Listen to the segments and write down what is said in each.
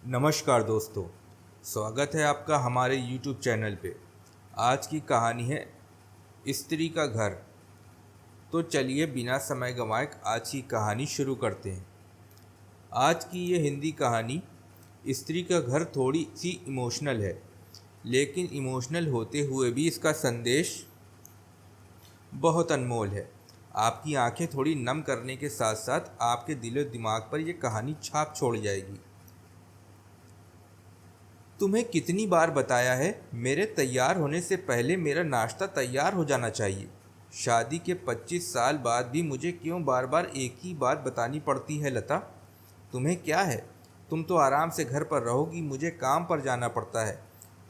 नमस्कार दोस्तों, स्वागत है आपका हमारे YouTube चैनल पे। आज की कहानी है स्त्री का घर। तो चलिए बिना समय गंवाए आज की कहानी शुरू करते हैं। आज की ये हिंदी कहानी स्त्री का घर थोड़ी सी इमोशनल है, लेकिन इमोशनल होते हुए भी इसका संदेश बहुत अनमोल है। आपकी आंखें थोड़ी नम करने के साथ साथ आपके दिलो दिमाग पर यह कहानी छाप छोड़ जाएगी। तुम्हें कितनी बार बताया है, मेरे तैयार होने से पहले मेरा नाश्ता तैयार हो जाना चाहिए। शादी के 25 साल बाद भी मुझे क्यों बार बार एक ही बात बतानी पड़ती है लता? तुम्हें क्या है? तुम तो आराम से घर पर रहोगी, मुझे काम पर जाना पड़ता है।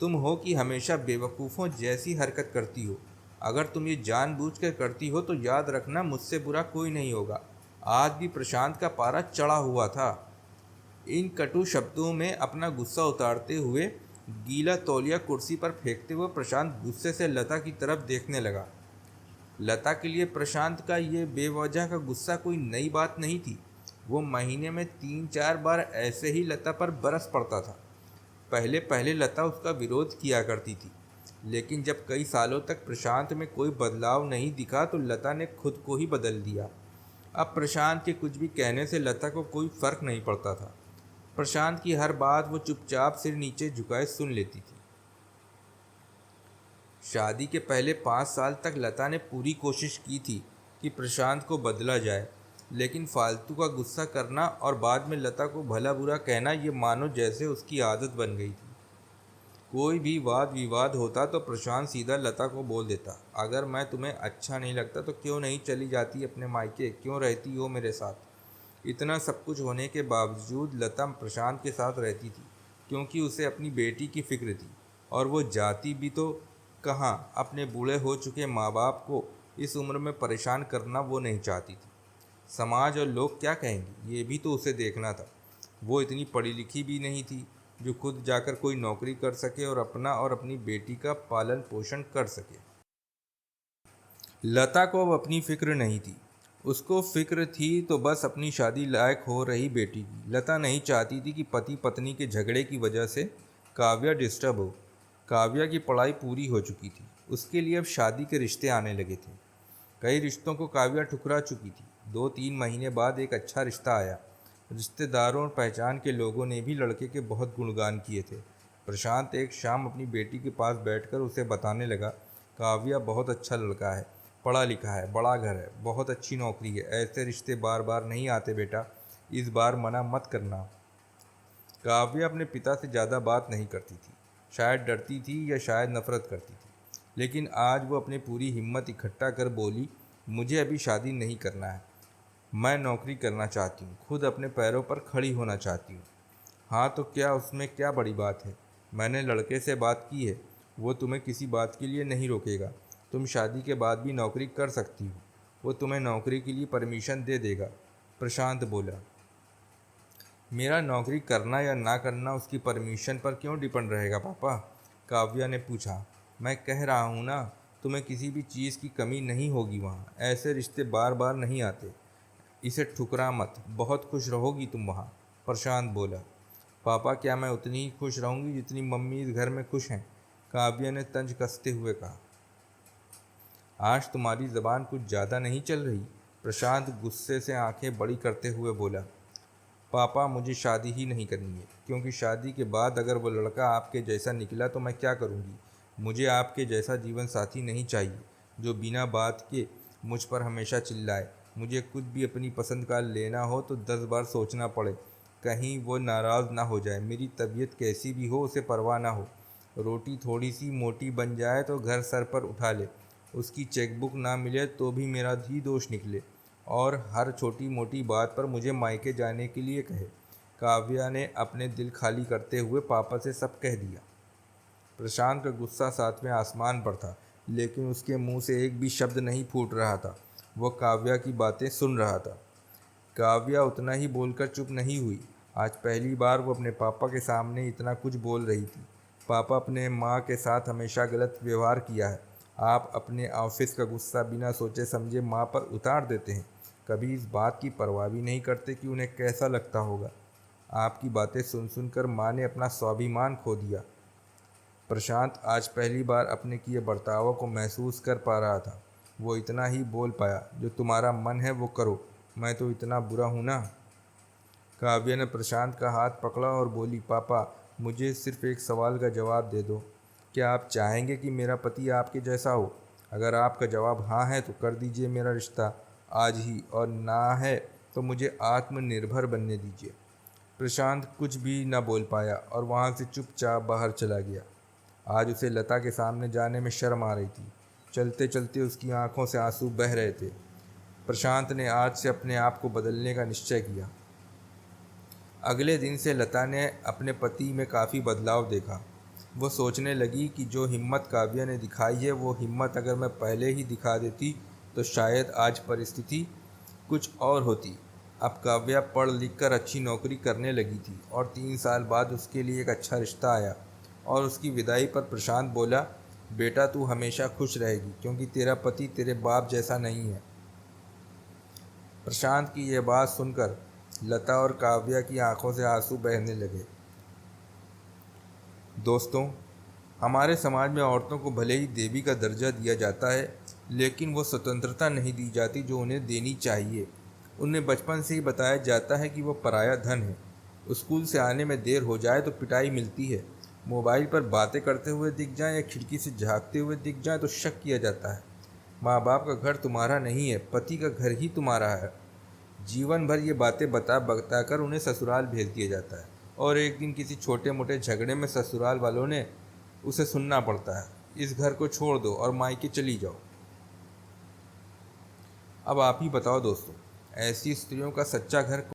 तुम हो कि हमेशा बेवकूफ़ों जैसी हरकत करती हो। अगर तुम ये जानबूझकर करती हो तो याद रखना, मुझसे बुरा कोई नहीं होगा। आज भी प्रशांत का पारा चढ़ा हुआ था। इन कटु शब्दों में अपना गुस्सा उतारते हुए, गीला तौलिया कुर्सी पर फेंकते हुए प्रशांत गुस्से से लता की तरफ देखने लगा। लता के लिए प्रशांत का ये बेवजह का गुस्सा कोई नई बात नहीं थी। वो महीने में 3-4 बार ऐसे ही लता पर बरस पड़ता था। पहले पहले लता उसका विरोध किया करती थी, लेकिन जब कई सालों तक प्रशांत में कोई बदलाव नहीं दिखा तो लता ने खुद को ही बदल दिया। अब प्रशांत के कुछ भी कहने से लता को कोई फर्क नहीं पड़ता था। प्रशांत की हर बात वो चुपचाप सिर नीचे झुकाए सुन लेती थी। शादी के पहले 5 साल तक लता ने पूरी कोशिश की थी कि प्रशांत को बदला जाए, लेकिन फालतू का गुस्सा करना और बाद में लता को भला बुरा कहना ये मानो जैसे उसकी आदत बन गई थी। कोई भी वाद विवाद होता तो प्रशांत सीधा लता को बोल देता, अगर मैं तुम्हें अच्छा नहीं लगता तो क्यों नहीं चली जाती अपने मायके, क्यों रहती हो मेरे साथ? इतना सब कुछ होने के बावजूद लता प्रशांत के साथ रहती थी, क्योंकि उसे अपनी बेटी की फिक्र थी। और वो जाती भी तो कहाँ, अपने बूढ़े हो चुके माँ बाप को इस उम्र में परेशान करना वो नहीं चाहती थी। समाज और लोग क्या कहेंगे, ये भी तो उसे देखना था। वो इतनी पढ़ी लिखी भी नहीं थी जो खुद जाकर कोई नौकरी कर सके और अपना और अपनी बेटी का पालन पोषण कर सके। लता को अब अपनी फिक्र नहीं थी। उसको फिक्र थी तो बस अपनी शादी लायक हो रही बेटी की। लता नहीं चाहती थी कि पति पत्नी के झगड़े की वजह से काव्या डिस्टर्ब हो। काव्या की पढ़ाई पूरी हो चुकी थी, उसके लिए अब शादी के रिश्ते आने लगे थे। कई रिश्तों को काव्या ठुकरा चुकी थी। 2-3 महीने बाद एक अच्छा रिश्ता आया। रिश्तेदारों और पहचान के लोगों ने भी लड़के के बहुत गुणगान किए थे। प्रशांत एक शाम अपनी बेटी के पास बैठकर उसे बताने लगा, काव्या बहुत अच्छा लड़का है, पढ़ा लिखा है, बड़ा घर है, बहुत अच्छी नौकरी है। ऐसे रिश्ते बार बार नहीं आते बेटा, इस बार मना मत करना। काव्या अपने पिता से ज़्यादा बात नहीं करती थी। शायद डरती थी या शायद नफरत करती थी, लेकिन आज वो अपनी पूरी हिम्मत इकट्ठा कर बोली, मुझे अभी शादी नहीं करना है। मैं नौकरी करना चाहती हूँ, खुद अपने पैरों पर खड़ी होना चाहती हूँ। हाँ तो क्या, उसमें क्या बड़ी बात है? मैंने लड़के से बात की है, वो तुम्हें किसी बात के लिए नहीं रोकेगा। तुम शादी के बाद भी नौकरी कर सकती हो, वो तुम्हें नौकरी के लिए परमिशन दे देगा। प्रशांत बोला, मेरा नौकरी करना या ना करना उसकी परमिशन पर क्यों डिपेंड रहेगा पापा? काव्या ने पूछा। मैं कह रहा हूँ ना, तुम्हें किसी भी चीज़ की कमी नहीं होगी वहाँ। ऐसे रिश्ते बार बार नहीं आते, इसे ठुकरा मत, बहुत खुश रहोगी तुम वहाँ। प्रशांत बोला, पापा क्या मैं उतनी ही खुश रहूँगी जितनी मम्मी इस घर में खुश हैं? काव्या ने तंज कसते हुए कहा। आज तुम्हारी ज़बान कुछ ज़्यादा नहीं चल रही? प्रशांत गुस्से से आंखें बड़ी करते हुए बोला, पापा मुझे शादी ही नहीं करनी है, क्योंकि शादी के बाद अगर वो लड़का आपके जैसा निकला तो मैं क्या करूँगी? मुझे आपके जैसा जीवन साथी नहीं चाहिए, जो बिना बात के मुझ पर हमेशा चिल्लाए। मुझे कुछ भी अपनी पसंद का लेना हो तो 10 बार सोचना पड़े, कहीं वो नाराज़ ना हो जाए। मेरी तबीयत कैसी भी हो उसे परवाह ना हो। रोटी थोड़ी सी मोटी बन जाए तो घर सर पर उठा ले, उसकी चेकबुक ना मिले तो भी मेरा ही दोष निकले, और हर छोटी मोटी बात पर मुझे मायके जाने के लिए कहे। काव्या ने अपने दिल खाली करते हुए पापा से सब कह दिया। प्रशांत का गुस्सा 7वें आसमान पर था, लेकिन उसके मुंह से एक भी शब्द नहीं फूट रहा था। वो काव्या की बातें सुन रहा था। काव्या उतना ही बोलकर चुप नहीं हुई। आज पहली बार वो अपने पापा के सामने इतना कुछ बोल रही थी। पापा, अपने माँ के साथ हमेशा गलत व्यवहार किया है। आप अपने ऑफिस का गुस्सा बिना सोचे समझे माँ पर उतार देते हैं। कभी इस बात की परवाह भी नहीं करते कि उन्हें कैसा लगता होगा। आपकी बातें सुन सुनकर माँ ने अपना स्वाभिमान खो दिया। प्रशांत आज पहली बार अपने किए बर्तावों को महसूस कर पा रहा था। वो इतना ही बोल पाया, जो तुम्हारा मन है वो करो, मैं तो इतना बुरा हूँ ना। काव्या ने प्रशांत का हाथ पकड़ा और बोली, पापा मुझे सिर्फ एक सवाल का जवाब दे दो। क्या आप चाहेंगे कि मेरा पति आपके जैसा हो? अगर आपका जवाब हाँ है तो कर दीजिए मेरा रिश्ता आज ही, और ना है तो मुझे आत्मनिर्भर बनने दीजिए। प्रशांत कुछ भी न बोल पाया और वहाँ से चुपचाप बाहर चला गया। आज उसे लता के सामने जाने में शर्म आ रही थी। चलते चलते उसकी आंखों से आंसू बह रहे थे। प्रशांत ने आज से अपने आप को बदलने का निश्चय किया। अगले दिन से लता ने अपने पति में काफ़ी बदलाव देखा। वो सोचने लगी कि जो हिम्मत काव्या ने दिखाई है, वो हिम्मत अगर मैं पहले ही दिखा देती तो शायद आज परिस्थिति कुछ और होती। अब काव्या पढ़ लिख कर अच्छी नौकरी करने लगी थी और 3 साल बाद उसके लिए एक अच्छा रिश्ता आया। और उसकी विदाई पर प्रशांत बोला, बेटा तू हमेशा खुश रहेगी क्योंकि तेरा पति तेरे बाप जैसा नहीं है। प्रशांत की यह बात सुनकर लता और काव्या की आंखों से आंसू बहने लगे। दोस्तों, हमारे समाज में औरतों को भले ही देवी का दर्जा दिया जाता है, लेकिन वो स्वतंत्रता नहीं दी जाती जो उन्हें देनी चाहिए। उन्हें बचपन से ही बताया जाता है कि वो पराया धन है। स्कूल से आने में देर हो जाए तो पिटाई मिलती है। मोबाइल पर बातें करते हुए दिख जाएं या खिड़की से झांकते हुए दिख जाएं तो शक किया जाता है। माँ बाप का घर तुम्हारा नहीं है, पति का घर ही तुम्हारा है। जीवन भर ये बातें बता बता कर उन्हें ससुराल भेज दिया जाता है और एक दिन किसी छोटे मोटे झगड़े में ससुराल वालों ने उसे सुनना पड़ता है, इस घर को छोड़ दो और मायके चली जाओ। अब आप ही बताओ दोस्तों, ऐसी स्त्रियों का सच्चा घर